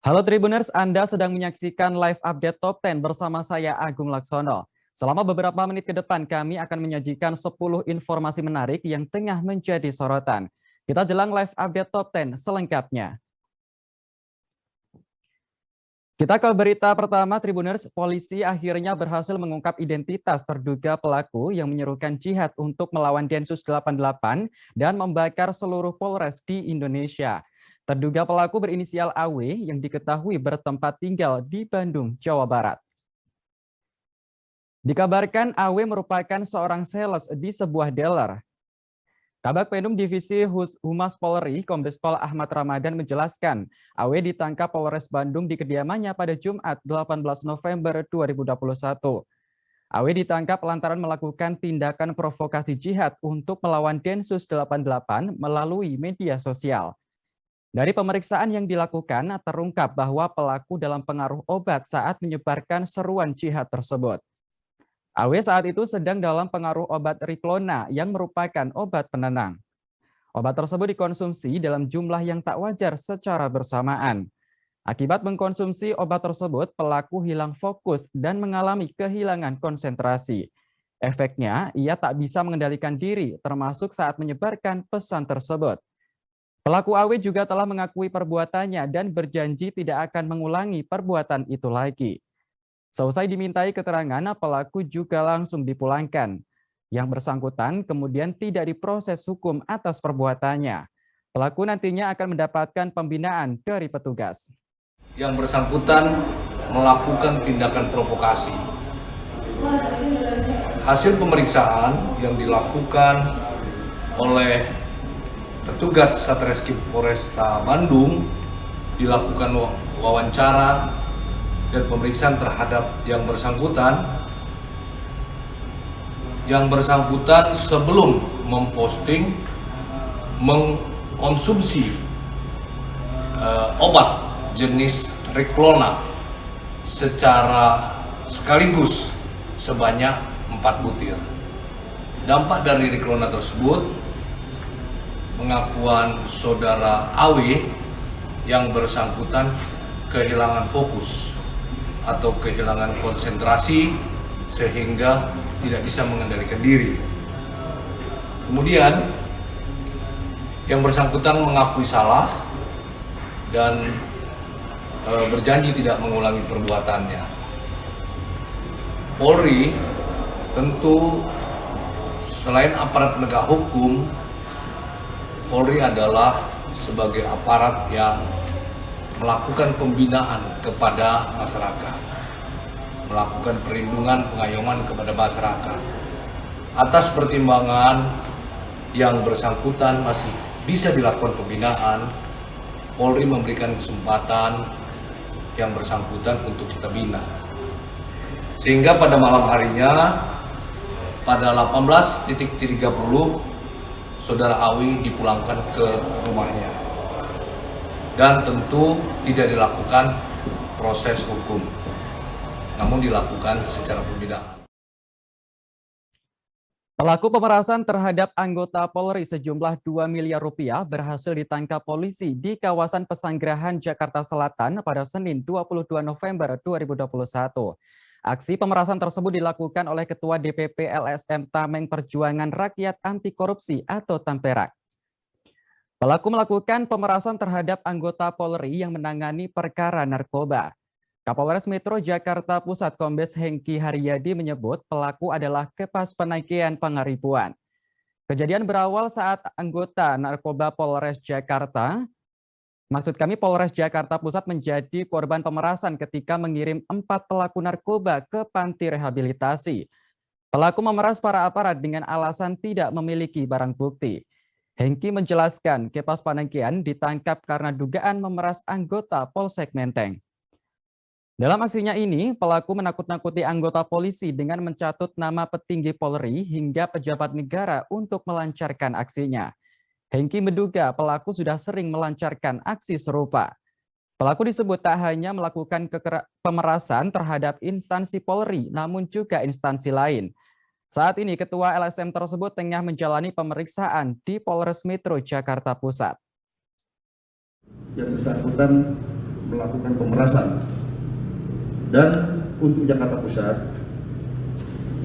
Halo Tribuners, Anda sedang menyaksikan live update Top 10 bersama saya Agung Laksono. Selama beberapa menit ke depan kami akan menyajikan 10 informasi menarik yang tengah menjadi sorotan. Kita jelang live update Top 10 selengkapnya. Kita ke berita pertama, Tribuners. Polisi akhirnya berhasil mengungkap identitas terduga pelaku yang menyerukan jihad untuk melawan Densus 88 dan membakar seluruh Polres di Indonesia. Terduga pelaku berinisial AW yang diketahui bertempat tinggal di Bandung, Jawa Barat. Dikabarkan AW merupakan seorang sales di sebuah dealer. Kabag Penum Divisi Humas Polri, Kombes Pol Ahmad Ramadan menjelaskan, AW ditangkap Polres Bandung di kediamannya pada Jumat 18 November 2021. AW ditangkap lantaran melakukan tindakan provokasi jihad untuk melawan Densus 88 melalui media sosial. Dari pemeriksaan yang dilakukan, terungkap bahwa pelaku dalam pengaruh obat saat menyebarkan seruan jihad tersebut. AW saat itu sedang dalam pengaruh obat Riklona yang merupakan obat penenang. Obat tersebut dikonsumsi dalam jumlah yang tak wajar secara bersamaan. Akibat mengkonsumsi obat tersebut, pelaku hilang fokus dan mengalami kehilangan konsentrasi. Efeknya, ia tak bisa mengendalikan diri, termasuk saat menyebarkan pesan tersebut. Pelaku AW juga telah mengakui perbuatannya dan berjanji tidak akan mengulangi perbuatan itu lagi. Seusai dimintai keterangan, pelaku juga langsung dipulangkan. Yang bersangkutan kemudian tidak diproses hukum atas perbuatannya. Pelaku nantinya akan mendapatkan pembinaan dari petugas. Yang bersangkutan melakukan tindakan provokasi. Hasil pemeriksaan yang dilakukan oleh petugas Satreskrim Polresta Bandung dilakukan wawancara dan pemeriksaan terhadap yang bersangkutan sebelum memposting mengkonsumsi obat jenis Riklona secara sekaligus sebanyak 4 butir. Dampak dari Riklona tersebut, pengakuan saudara AW yang bersangkutan kehilangan fokus atau kehilangan konsentrasi sehingga tidak bisa mengendalikan diri. Kemudian yang bersangkutan mengakui salah dan berjanji tidak mengulangi perbuatannya. Polri tentu selain aparat penegak hukum, Polri adalah sebagai aparat yang melakukan pembinaan kepada masyarakat, melakukan perlindungan pengayoman kepada masyarakat. Atas pertimbangan yang bersangkutan masih bisa dilakukan pembinaan, Polri memberikan kesempatan yang bersangkutan untuk kita bina. Sehingga pada malam harinya, pada 18.30, saudara Awi dipulangkan ke rumahnya. Dan tentu tidak dilakukan proses hukum, namun dilakukan secara pembinaan. Pelaku pemerasan terhadap anggota Polri sejumlah 2 miliar rupiah berhasil ditangkap polisi di kawasan Pesanggerahan, Jakarta Selatan pada Senin 22 November 2021. Aksi pemerasan tersebut dilakukan oleh Ketua DPP LSM Tameng Perjuangan Rakyat Anti Korupsi atau Tamperak. Pelaku melakukan pemerasan terhadap anggota Polri yang menangani perkara narkoba. Kapolres Metro Jakarta Pusat Kombes Hengki Haryadi menyebut pelaku adalah Kepas Penaikian Pangaribuan. Kejadian berawal saat anggota narkoba Polres Jakarta, Polres Jakarta Pusat menjadi korban pemerasan ketika mengirim 4 pelaku narkoba ke panti rehabilitasi. Pelaku memeras para aparat dengan alasan tidak memiliki barang bukti. Hengki menjelaskan Kepas Penaikian ditangkap karena dugaan memeras anggota Polsek Menteng. Dalam aksinya ini, pelaku menakut-nakuti anggota polisi dengan mencatut nama petinggi Polri hingga pejabat negara untuk melancarkan aksinya. Hengki menduga pelaku sudah sering melancarkan aksi serupa. Pelaku disebut tak hanya melakukan pemerasan terhadap instansi Polri, namun juga instansi lain. Saat ini Ketua LSM tersebut tengah menjalani pemeriksaan di Polres Metro Jakarta Pusat. Yang bersangkutan melakukan pemerasan. Dan untuk Jakarta Pusat,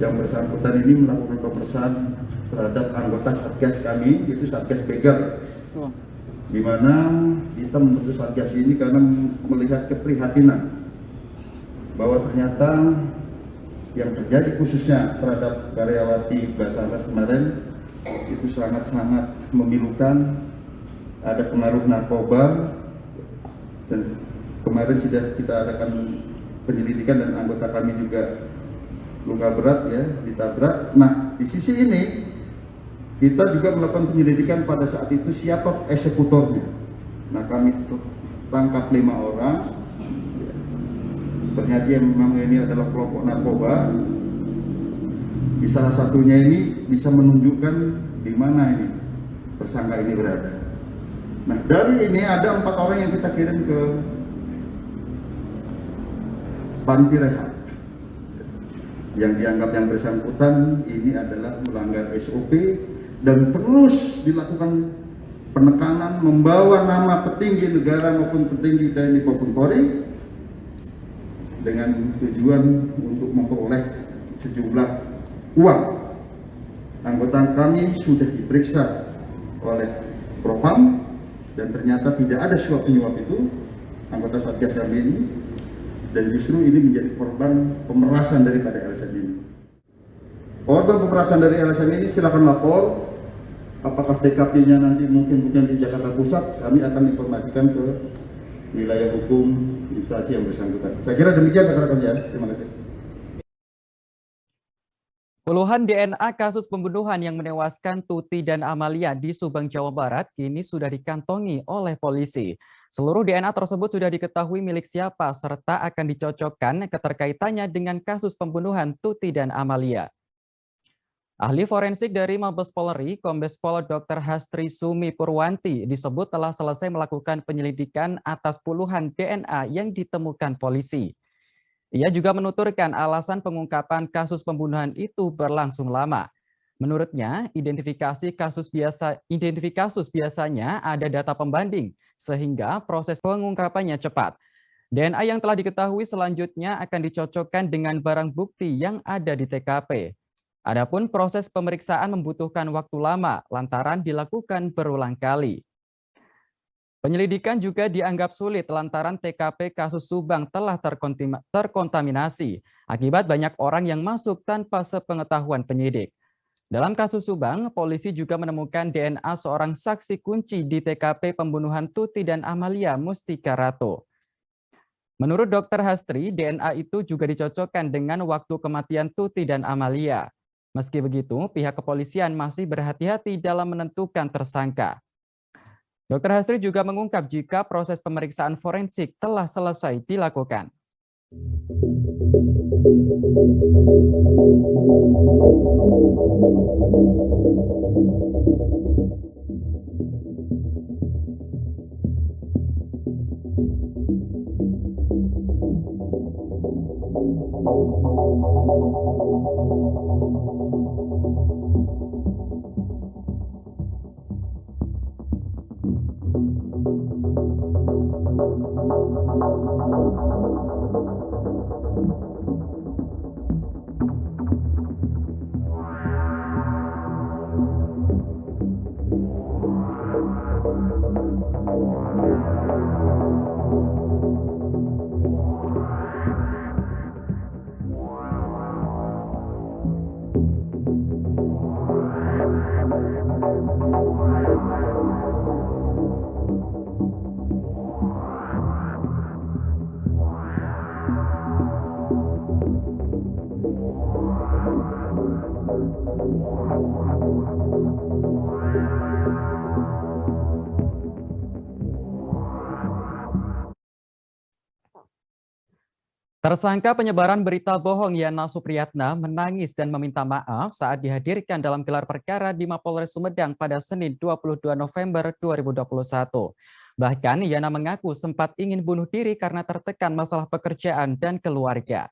yang bersangkutan ini melakukan pemeriksaan terhadap anggota Satgas kami, yaitu Satgas Begal, di mana kita membentuk Satgas ini karena melihat keprihatinan bahwa ternyata yang terjadi khususnya terhadap karyawati Basarnas kemarin itu sangat-sangat memilukan. Ada pengaruh narkoba, dan kemarin sudah kita adakan penyelidikan dan anggota kami juga luka berat ya, ditabrak. Nah, di sisi ini kita juga melakukan penyelidikan pada saat itu siapa eksekutornya. Nah, kami tangkap 5 orang. Ternyata memang ini adalah kelompok narkoba. Di salah satunya ini bisa menunjukkan di mana ini tersangka ini berada. Nah, dari ini ada 4 orang yang kita kirim ke panti rehab, yang dianggap yang bersangkutan ini adalah melanggar SOP dan terus dilakukan penekanan, membawa nama petinggi negara maupun petinggi TNI maupun Polri dengan tujuan untuk memperoleh sejumlah uang. Anggota kami sudah diperiksa oleh Propam dan ternyata tidak ada suap penyuap itu anggota Satgas kami ini, dan justru ini menjadi korban pemerasan daripada LSM ini. Korban pemerasan dari LSM ini silakan lapor. Apakah TKP-nya nanti mungkin bukan di Jakarta Pusat, kami akan informasikan ke wilayah hukum instansi yang bersangkutan. Saya kira demikian rekan-rekan ya. Terima kasih. Puluhan DNA kasus pembunuhan yang menewaskan Tuti dan Amalia di Subang, Jawa Barat kini sudah dikantongi oleh polisi. Seluruh DNA tersebut sudah diketahui milik siapa serta akan dicocokkan keterkaitannya dengan kasus pembunuhan Tuti dan Amalia. Ahli forensik dari Mabes Polri, Kombes Pol Dr. Hastri Sumi Purwanti disebut telah selesai melakukan penyelidikan atas puluhan DNA yang ditemukan polisi. Ia juga menuturkan alasan pengungkapan kasus pembunuhan itu berlangsung lama. Menurutnya, identifikasi kasus biasanya ada data pembanding, sehingga proses pengungkapannya cepat. DNA yang telah diketahui selanjutnya akan dicocokkan dengan barang bukti yang ada di TKP. Adapun proses pemeriksaan membutuhkan waktu lama lantaran dilakukan berulang kali. Penyelidikan juga dianggap sulit lantaran TKP kasus Subang telah terkontaminasi akibat banyak orang yang masuk tanpa sepengetahuan penyidik. Dalam kasus Subang, polisi juga menemukan DNA seorang saksi kunci di TKP pembunuhan Tuti dan Amalia Mustika Ratu. Menurut Dr. Hastri, DNA itu juga dicocokkan dengan waktu kematian Tuti dan Amalia. Meski begitu, pihak kepolisian masih berhati-hati dalam menentukan tersangka. Dr. Hastri juga mengungkap jika proses pemeriksaan forensik telah selesai dilakukan. Tersangka penyebaran berita bohong Yana Supriyatna menangis dan meminta maaf saat dihadirkan dalam gelar perkara di Mapolres Sumedang pada Senin 22 November 2021. Bahkan Yana mengaku sempat ingin bunuh diri karena tertekan masalah pekerjaan dan keluarga.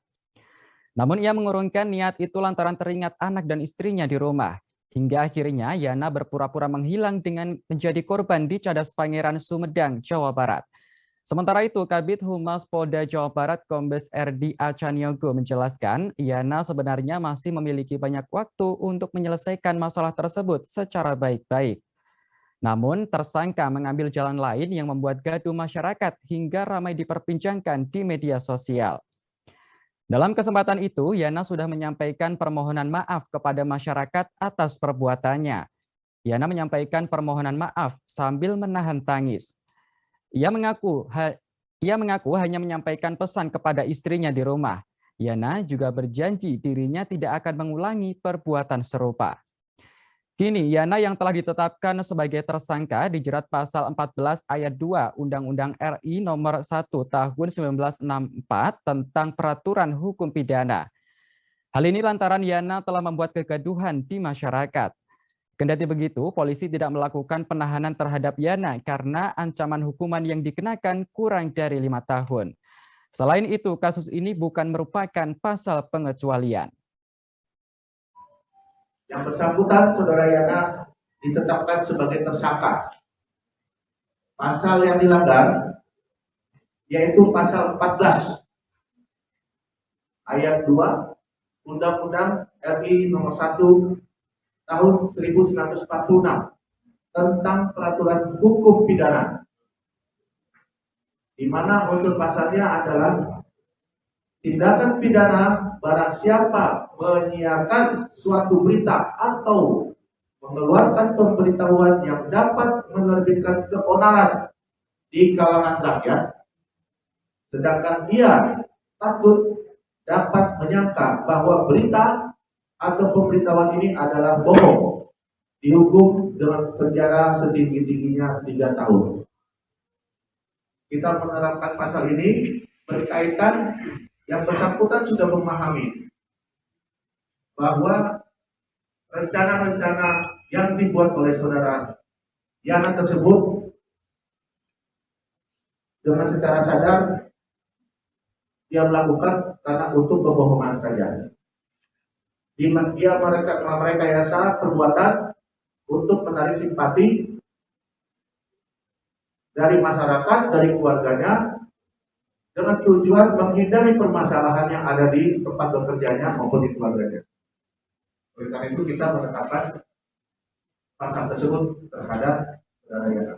Namun ia mengurungkan niat itu lantaran teringat anak dan istrinya di rumah. Hingga akhirnya Yana berpura-pura menghilang dengan menjadi korban di Cadas Pangeran, Sumedang, Jawa Barat. Sementara itu, Kabid Humas Polda Jawa Barat Kombes RD Acaniago menjelaskan, Yana sebenarnya masih memiliki banyak waktu untuk menyelesaikan masalah tersebut secara baik-baik. Namun, tersangka mengambil jalan lain yang membuat gaduh masyarakat hingga ramai diperbincangkan di media sosial. Dalam kesempatan itu, Yana sudah menyampaikan permohonan maaf kepada masyarakat atas perbuatannya. Yana menyampaikan permohonan maaf sambil menahan tangis. Ia mengaku hanya menyampaikan pesan kepada istrinya di rumah. Yana juga berjanji dirinya tidak akan mengulangi perbuatan serupa. Kini, Yana yang telah ditetapkan sebagai tersangka dijerat pasal 14 ayat 2 Undang-Undang RI nomor 1 tahun 1964 tentang peraturan hukum pidana. Hal ini lantaran Yana telah membuat kegaduhan di masyarakat. Kendati begitu, polisi tidak melakukan penahanan terhadap Yana karena ancaman hukuman yang dikenakan kurang dari 5 tahun. Selain itu, kasus ini bukan merupakan pasal pengecualian. Yang bersangkutan, Saudara Yana ditetapkan sebagai tersangka. Pasal yang dilanggar yaitu pasal 14 ayat 2 Undang-Undang RI nomor 1 tahun 1946 tentang peraturan hukum pidana, di mana unsur pasalnya adalah tindakan pidana barang siapa menyiarkan suatu berita atau mengeluarkan pemberitahuan yang dapat menerbitkan keonaran di kalangan rakyat, sedangkan ia takut dapat menyangka bahwa berita atau pemberitahuan ini adalah bohong, dihukum dengan penjara setinggi-tingginya 3 tahun. Kita menerapkan pasal ini berkaitan yang bersangkutan sudah memahami bahwa rencana-rencana yang dibuat oleh Saudara Yana tersebut dengan secara sadar dia melakukan karena untuk kebohongan saja. Dia merekayasa perbuatan untuk menarik simpati dari masyarakat, dari keluarganya, dengan tujuan menghindari permasalahan yang ada di tempat bekerjanya maupun di keluarganya. Oleh karena itu kita menetapkan pasal tersebut terhadap Saudara Yana.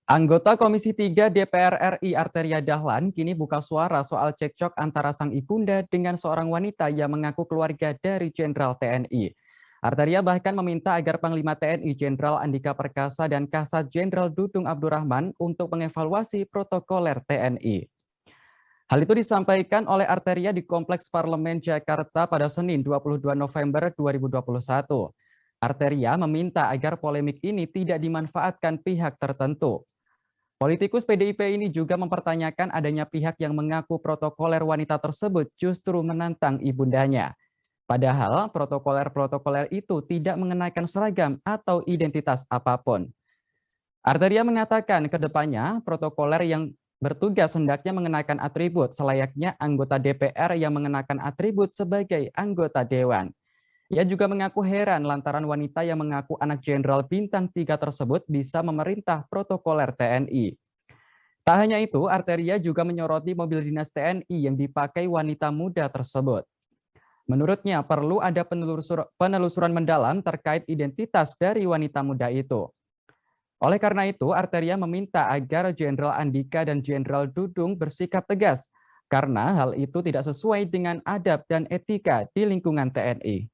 Anggota Komisi 3 DPR RI Arteria Dahlan kini buka suara soal cekcok antara sang ibunda dengan seorang wanita yang mengaku keluarga dari Jenderal TNI. Arteria bahkan meminta agar Panglima TNI Jenderal Andika Perkasa dan Kasat Jenderal Dudung Abdurrahman untuk mengevaluasi protokoler TNI. Hal itu disampaikan oleh Arteria di Kompleks Parlemen Jakarta pada Senin 22 November 2021. Arteria meminta agar polemik ini tidak dimanfaatkan pihak tertentu. Politikus PDIP ini juga mempertanyakan adanya pihak yang mengaku protokoler wanita tersebut justru menantang ibundanya. Padahal protokoler itu tidak mengenakan seragam atau identitas apapun. Arteria mengatakan ke depannya protokoler yang bertugas hendaknya mengenakan atribut selayaknya anggota DPR yang mengenakan atribut sebagai anggota dewan. Ia juga mengaku heran lantaran wanita yang mengaku anak Jenderal Bintang 3 tersebut bisa memerintah protokoler TNI. Tak hanya itu, Arteria juga menyoroti mobil dinas TNI yang dipakai wanita muda tersebut. Menurutnya perlu ada penelusuran mendalam terkait identitas dari wanita muda itu. Oleh karena itu, Arteria meminta agar Jenderal Andika dan Jenderal Dudung bersikap tegas karena hal itu tidak sesuai dengan adab dan etika di lingkungan TNI.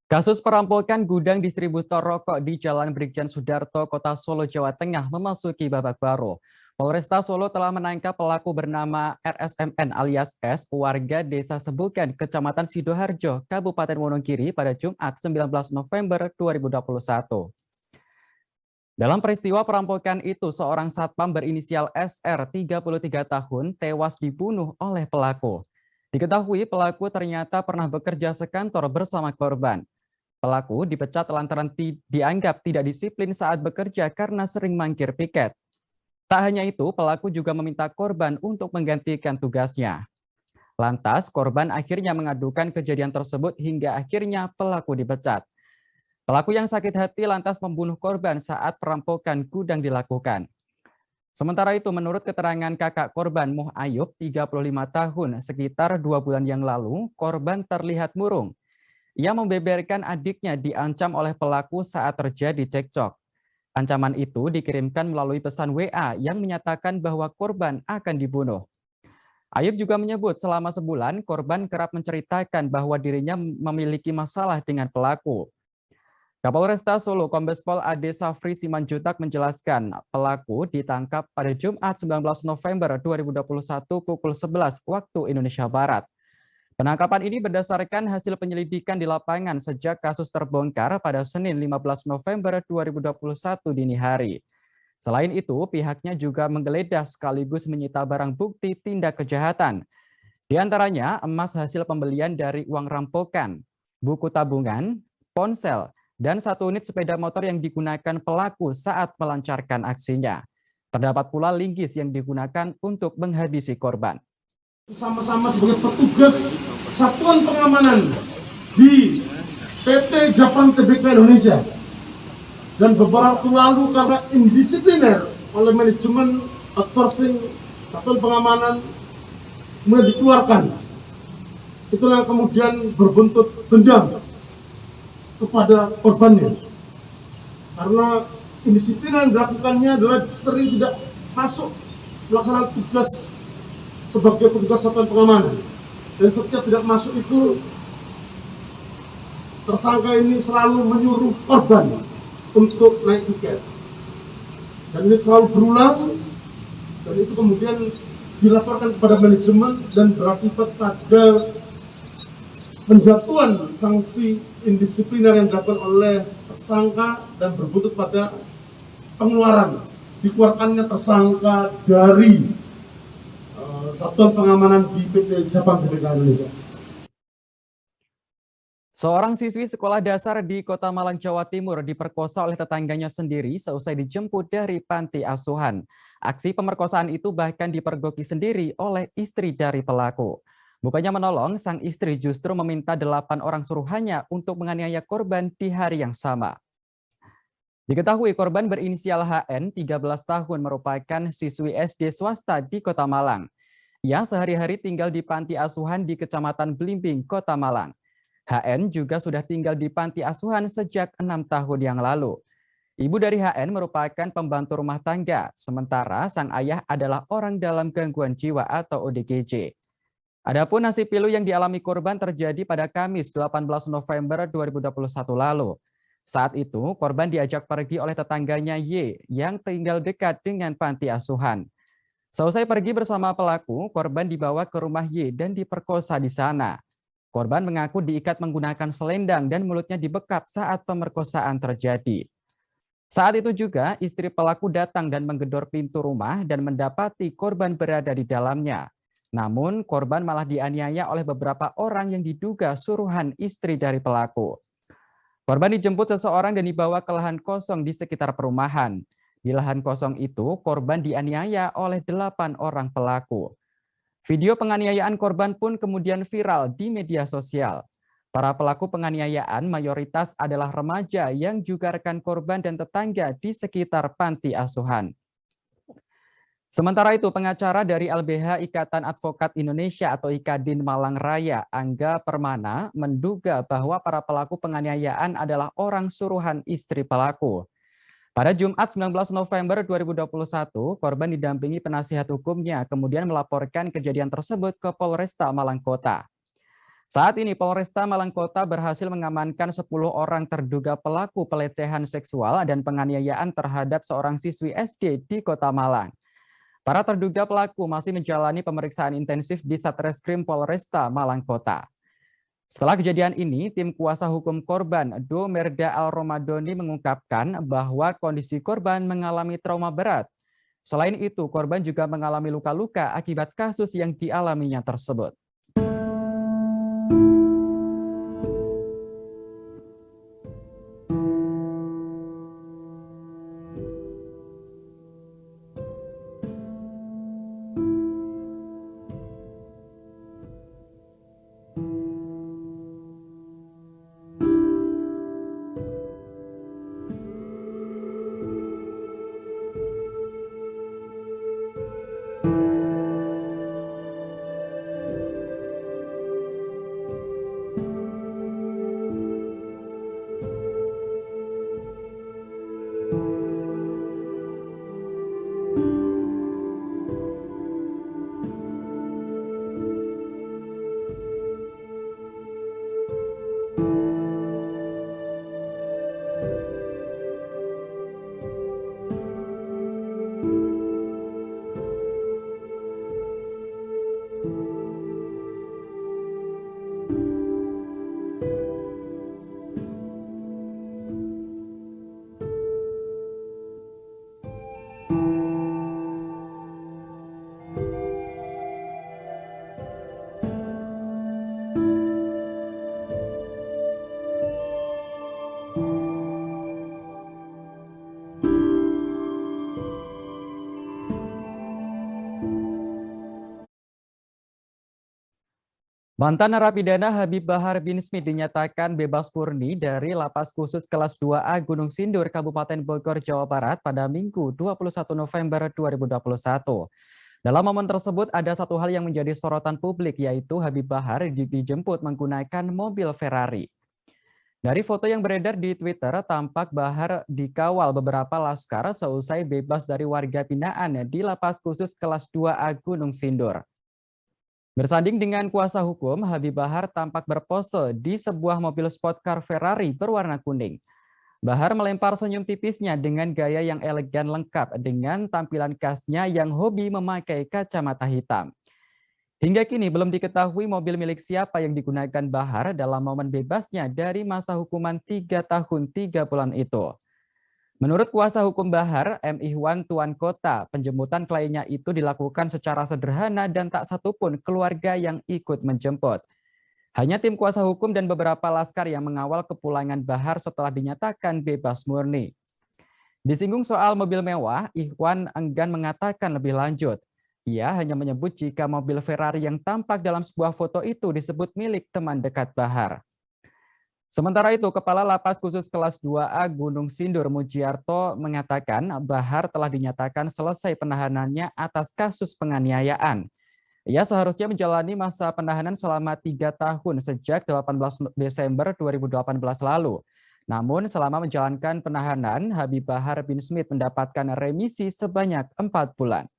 Kasus perampokan gudang distributor rokok di Jalan Brigjen Sudarto, Kota Solo, Jawa Tengah memasuki babak baru. Polresta Solo telah menangkap pelaku bernama RSMN alias S, warga Desa Sebukan, Kecamatan Sidoarjo, Kabupaten Wonogiri pada Jumat 19 November 2021. Dalam peristiwa perampokan itu, seorang satpam berinisial SR 33 tahun tewas dibunuh oleh pelaku. Diketahui pelaku ternyata pernah bekerja sekantor bersama korban. Pelaku dipecat lantaran dianggap tidak disiplin saat bekerja karena sering mangkir piket. Tak hanya itu, pelaku juga meminta korban untuk menggantikan tugasnya. Lantas, korban akhirnya mengadukan kejadian tersebut hingga akhirnya pelaku dipecat. Pelaku yang sakit hati lantas membunuh korban saat perampokan gudang dilakukan. Sementara itu, menurut keterangan kakak korban Muh Ayub, 35 tahun, sekitar 2 bulan yang lalu, korban terlihat murung. Ia membeberkan adiknya diancam oleh pelaku saat terjadi cekcok. Ancaman itu dikirimkan melalui pesan WA yang menyatakan bahwa korban akan dibunuh. Ayub juga menyebut selama sebulan korban kerap menceritakan bahwa dirinya memiliki masalah dengan pelaku. Kapolresta Solo Kombes Pol Ade Safri Simanjuntak menjelaskan pelaku ditangkap pada Jumat 19 November 2021 pukul 11 waktu Indonesia Barat. Penangkapan ini berdasarkan hasil penyelidikan di lapangan sejak kasus terbongkar pada Senin 15 November 2021 dini hari. Selain itu, pihaknya juga menggeledah sekaligus menyita barang bukti tindak kejahatan. Di antaranya emas hasil pembelian dari uang rampokan, buku tabungan, ponsel, dan 1 unit sepeda motor yang digunakan pelaku saat melancarkan aksinya. Terdapat pula linggis yang digunakan untuk menghabisi korban. Sama-sama sebagai petugas Satuan Pengamanan di PT Japan Tbk Indonesia. Dan beberapa waktu lalu karena indisipliner oleh manajemen outsourcing Satuan Pengamanan mulai dikeluarkan. Itulah yang kemudian berbuntut dendam kepada korbannya, karena indisiplin yang dilakukannya adalah sering tidak masuk melaksanakan tugas sebagai petugas satuan pengamanan, dan setiap tidak masuk itu tersangka ini selalu menyuruh korban untuk naik tiket, dan ini selalu berulang, dan itu kemudian dilaporkan kepada manajemen dan berakibat pada penjatuhan sanksi indisipliner yang dilakukan oleh tersangka dan berbuntut pada dikeluarkannya tersangka dari Satuan Pengamanan di PT Japan Tbk Indonesia. Seorang siswi sekolah dasar di Kota Malang, Jawa Timur diperkosa oleh tetangganya sendiri seusai dijemput dari panti asuhan. Aksi pemerkosaan itu bahkan dipergoki sendiri oleh istri dari pelaku. Bukannya menolong, sang istri justru meminta 8 orang suruhannya untuk menganiaya korban di hari yang sama. Diketahui korban berinisial HN, 13 tahun, merupakan siswi SD swasta di Kota Malang. Ia sehari-hari tinggal di panti asuhan di Kecamatan Blimbing, Kota Malang. HN juga sudah tinggal di panti asuhan sejak 6 tahun yang lalu. Ibu dari HN merupakan pembantu rumah tangga, sementara sang ayah adalah orang dalam gangguan jiwa atau ODGJ. Adapun nasib pilu yang dialami korban terjadi pada Kamis 18 November 2021 lalu. Saat itu, korban diajak pergi oleh tetangganya Y yang tinggal dekat dengan panti asuhan. Seusai pergi bersama pelaku, korban dibawa ke rumah Y dan diperkosa di sana. Korban mengaku diikat menggunakan selendang dan mulutnya dibekap saat pemerkosaan terjadi. Saat itu juga, istri pelaku datang dan menggedor pintu rumah dan mendapati korban berada di dalamnya. Namun, korban malah dianiaya oleh beberapa orang yang diduga suruhan istri dari pelaku. Korban dijemput seseorang dan dibawa ke lahan kosong di sekitar perumahan. Di lahan kosong itu, korban dianiaya oleh 8 orang pelaku. Video penganiayaan korban pun kemudian viral di media sosial. Para pelaku penganiayaan mayoritas adalah remaja yang juga rekan korban dan tetangga di sekitar panti asuhan. Sementara itu, pengacara dari LBH Ikatan Advokat Indonesia atau IKADIN Malang Raya, Angga Permana, menduga bahwa para pelaku penganiayaan adalah orang suruhan istri pelaku. Pada Jumat 19 November 2021, korban didampingi penasihat hukumnya, kemudian melaporkan kejadian tersebut ke Polresta Malang Kota. Saat ini Polresta Malang Kota berhasil mengamankan 10 orang terduga pelaku pelecehan seksual dan penganiayaan terhadap seorang siswi SD di Kota Malang. Para terduga pelaku masih menjalani pemeriksaan intensif di Satreskrim Polresta Malang Kota. Setelah kejadian ini, tim kuasa hukum korban Do Merda Al Romadoni mengungkapkan bahwa kondisi korban mengalami trauma berat. Selain itu, korban juga mengalami luka-luka akibat kasus yang dialaminya tersebut. Mantan narapidana Habib Bahar bin Smith dinyatakan bebas murni dari Lapas Khusus Kelas 2A Gunung Sindur, Kabupaten Bogor, Jawa Barat pada Minggu 21 November 2021. Dalam momen tersebut ada satu hal yang menjadi sorotan publik, yaitu Habib Bahar dijemput menggunakan mobil Ferrari. Dari foto yang beredar di Twitter, tampak Bahar dikawal beberapa laskar seusai bebas dari warga binaan di Lapas Khusus Kelas 2A Gunung Sindur. Bersanding dengan kuasa hukum, Habib Bahar tampak berpose di sebuah mobil sport car Ferrari berwarna kuning. Bahar melempar senyum tipisnya dengan gaya yang elegan lengkap dengan tampilan khasnya yang hobi memakai kacamata hitam. Hingga kini belum diketahui mobil milik siapa yang digunakan Bahar dalam momen bebasnya dari masa hukuman 3 tahun 3 bulan itu. Menurut kuasa hukum Bahar, M. Ihwan Tuan Kota, penjemputan kliennya itu dilakukan secara sederhana dan tak satupun keluarga yang ikut menjemput. Hanya tim kuasa hukum dan beberapa laskar yang mengawal kepulangan Bahar setelah dinyatakan bebas murni. Disinggung soal mobil mewah, Ihwan enggan mengatakan lebih lanjut. Ia hanya menyebut jika mobil Ferrari yang tampak dalam sebuah foto itu disebut milik teman dekat Bahar. Sementara itu, Kepala Lapas Khusus Kelas 2A Gunung Sindur Mujiarto mengatakan Bahar telah dinyatakan selesai penahanannya atas kasus penganiayaan. Ia seharusnya menjalani masa penahanan selama 3 tahun sejak 18 Desember 2018 lalu. Namun selama menjalankan penahanan, Habib Bahar bin Smith mendapatkan remisi sebanyak 4 bulan.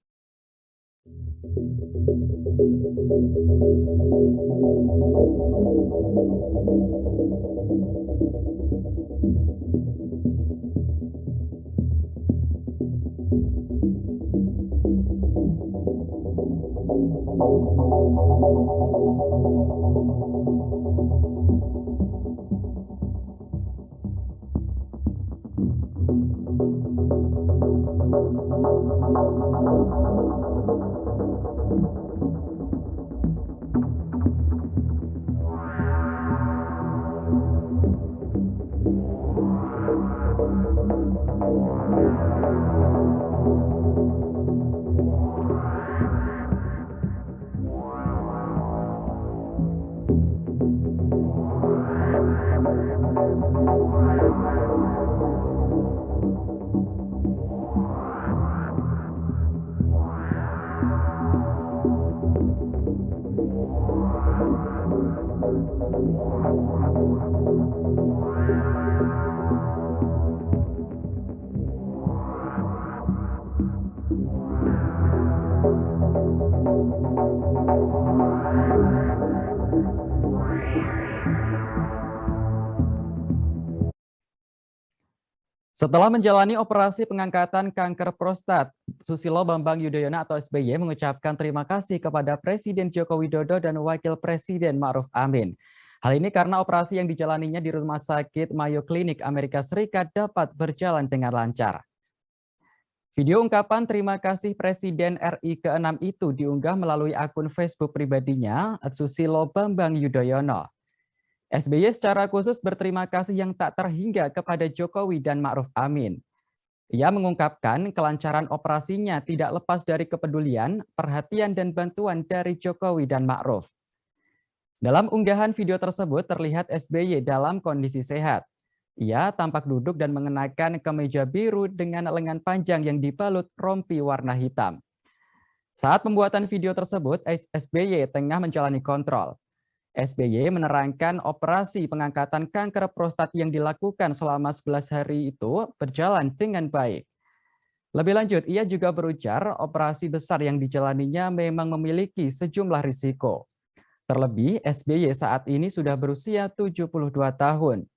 Setelah menjalani operasi pengangkatan kanker prostat, Susilo Bambang Yudhoyono atau SBY mengucapkan terima kasih kepada Presiden Joko Widodo dan Wakil Presiden Ma'ruf Amin. Hal ini karena operasi yang dijalaninya di Rumah Sakit Mayo Clinic Amerika Serikat dapat berjalan dengan lancar. Video ungkapan terima kasih Presiden RI ke-6 itu diunggah melalui akun Facebook pribadinya, @Susilo Bambang Yudhoyono. SBY secara khusus berterima kasih yang tak terhingga kepada Jokowi dan Ma'ruf Amin. Ia mengungkapkan kelancaran operasinya tidak lepas dari kepedulian, perhatian, dan bantuan dari Jokowi dan Ma'ruf. Dalam unggahan video tersebut terlihat SBY dalam kondisi sehat. Ia tampak duduk dan mengenakan kemeja biru dengan lengan panjang yang dibalut rompi warna hitam. Saat pembuatan video tersebut, SBY tengah menjalani kontrol. SBY menerangkan operasi pengangkatan kanker prostat yang dilakukan selama 11 hari itu berjalan dengan baik. Lebih lanjut, ia juga berujar operasi besar yang dijalaninya memang memiliki sejumlah risiko. Terlebih, SBY saat ini sudah berusia 72 tahun.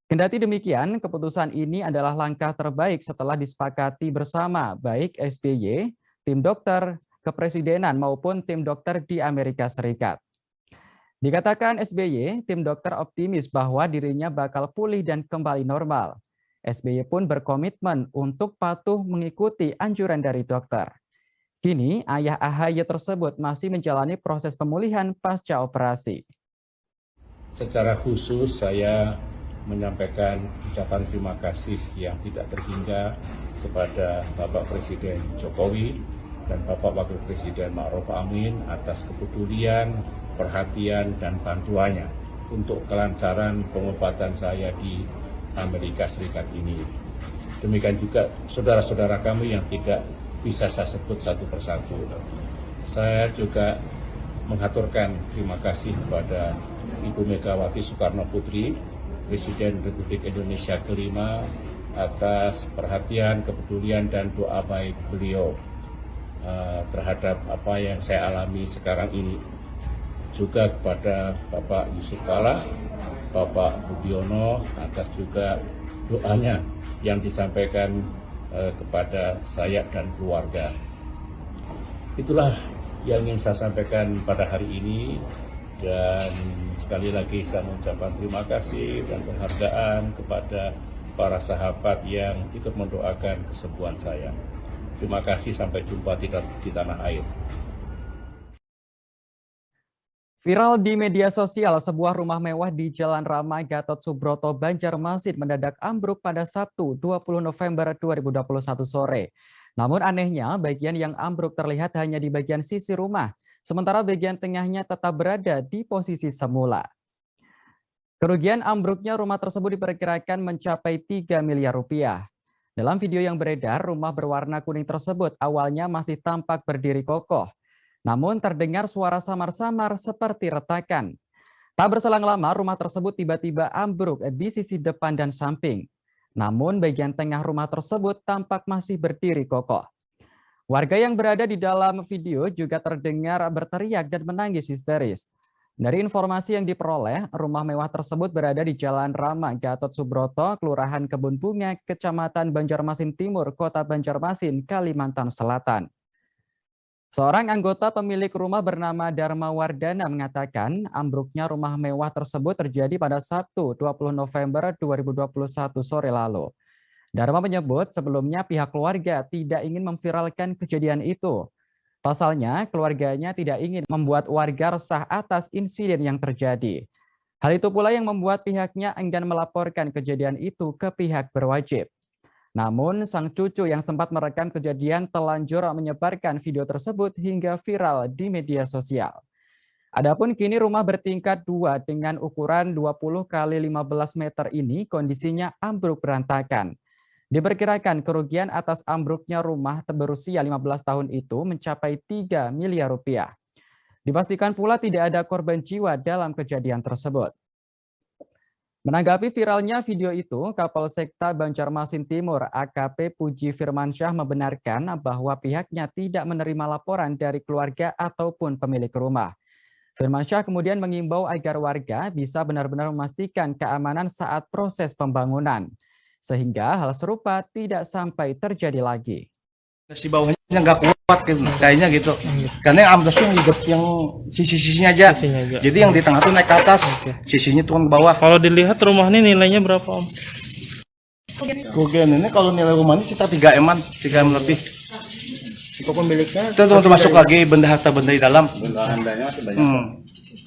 Kendati demikian, keputusan ini adalah langkah terbaik setelah disepakati bersama baik SBY, tim dokter kepresidenan maupun tim dokter di Amerika Serikat. Dikatakan SBY, tim dokter optimis bahwa dirinya bakal pulih dan kembali normal. SBY pun berkomitmen untuk patuh mengikuti anjuran dari dokter. Kini, ayah AHY tersebut masih menjalani proses pemulihan pasca operasi. Secara khusus saya menyampaikan ucapan terima kasih yang tidak terhingga kepada Bapak Presiden Jokowi dan Bapak Wakil Presiden Ma'ruf Amin atas kepedulian, perhatian, dan bantuannya untuk kelancaran pengobatan saya di Amerika Serikat ini. Demikian juga saudara-saudara kami yang tidak bisa saya sebut satu persatu. Saya juga mengaturkan terima kasih kepada Ibu Megawati Soekarno Putri, Presiden Republik Indonesia ke-5, atas perhatian, kepedulian, dan doa baik beliau terhadap apa yang saya alami sekarang ini. Juga kepada Bapak Yusuf Kala, Bapak Budiono, atas juga doanya yang disampaikan kepada saya dan keluarga. Itulah yang ingin saya sampaikan pada hari ini, dan sekali lagi saya mengucapkan terima kasih dan penghargaan kepada para sahabat yang ikut mendoakan kesembuhan saya. Terima kasih, sampai jumpa di tanah air. Viral di media sosial, sebuah rumah mewah di Jalan Rama Gatot Subroto, Banjarmasin mendadak ambruk pada Sabtu 20 November 2021 sore. Namun anehnya, bagian yang ambruk terlihat hanya di bagian sisi rumah, sementara bagian tengahnya tetap berada di posisi semula. Kerugian ambruknya rumah tersebut diperkirakan mencapai 3 miliar rupiah. Dalam video yang beredar, rumah berwarna kuning tersebut awalnya masih tampak berdiri kokoh. Namun terdengar suara samar-samar seperti retakan. Tak berselang lama, rumah tersebut tiba-tiba ambruk di sisi depan dan samping. Namun bagian tengah rumah tersebut tampak masih berdiri kokoh. Warga yang berada di dalam video juga terdengar berteriak dan menangis histeris. Dari informasi yang diperoleh, rumah mewah tersebut berada di Jalan Rama Gatot Subroto, Kelurahan Kebun Bunga, Kecamatan Banjarmasin Timur, Kota Banjarmasin, Kalimantan Selatan. Seorang anggota pemilik rumah bernama Dharma Wardana mengatakan ambruknya rumah mewah tersebut terjadi pada Sabtu 20 November 2021 sore lalu. Dharma menyebut sebelumnya pihak keluarga tidak ingin memviralkan kejadian itu. Pasalnya, keluarganya tidak ingin membuat warga resah atas insiden yang terjadi. Hal itu pula yang membuat pihaknya enggan melaporkan kejadian itu ke pihak berwajib. Namun, sang cucu yang sempat merekam kejadian telanjur menyebarkan video tersebut hingga viral di media sosial. Adapun kini rumah bertingkat 2 dengan ukuran 20 x 15 meter ini kondisinya ambruk berantakan. Diperkirakan kerugian atas ambruknya rumah berusia 15 tahun itu mencapai 3 miliar rupiah. Dipastikan pula tidak ada korban jiwa dalam kejadian tersebut. Menanggapi viralnya video itu, Kapolsekta Banjarmasin Timur AKP Puji Firmansyah membenarkan bahwa pihaknya tidak menerima laporan dari keluarga ataupun pemilik rumah. Firmansyah kemudian mengimbau agar warga bisa benar-benar memastikan keamanan saat proses pembangunan. sehingga hal serupa tidak sampai terjadi lagi. Si bawahnya nggak kuat gitu, kayaknya gitu. Karena yang ambles yang sisi-sisinya aja. Jadi yang di tengah tuh naik ke atas, sisinya turun ke bawah. Kalau dilihat rumah ini nilainya berapa, Om? Kerugian ini kalau nilai rumah ini sekitar 3 M-an, 3 M lebih. Itu pemiliknya Itu termasuk lagi benda harta benda di dalam. bandanya masih banyak.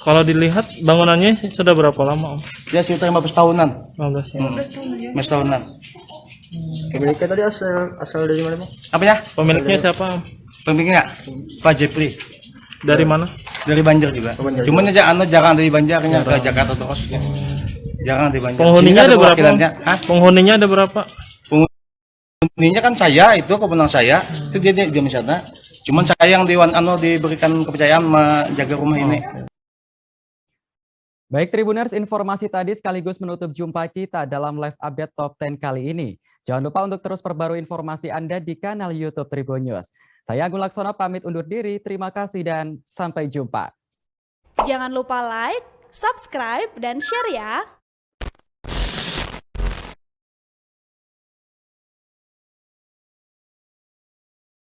Kalau dilihat bangunannya sudah berapa lama, Om? Ya sekitar 15 tahunan. 15 ya. 15 tahunan. Pemiliknya tadi asal dari mana, Bang? Apanya? Pemiliknya siapa, Om? Pemiliknya Pak Jepri Dari mana? dari Banjar juga. Cuman aja jarang dari Banjarnya ke Jakarta terus. Jarang dari Banjar. Penghuninya Sini ada berapa? perwakilannya. Hah? Penghuninya ada berapa? Penghuninya kan saya, itu kewenangan saya. Itu dia di sana. Cuman saya yang diberikan kepercayaan menjaga rumah ini. Baik Tribuners, informasi tadi sekaligus menutup jumpa kita dalam live update Top 10 kali ini. Jangan lupa untuk terus perbarui informasi Anda di kanal YouTube Tribun News. Saya Agung Laksono pamit undur diri, terima kasih dan sampai jumpa. Jangan lupa like, subscribe, dan share ya.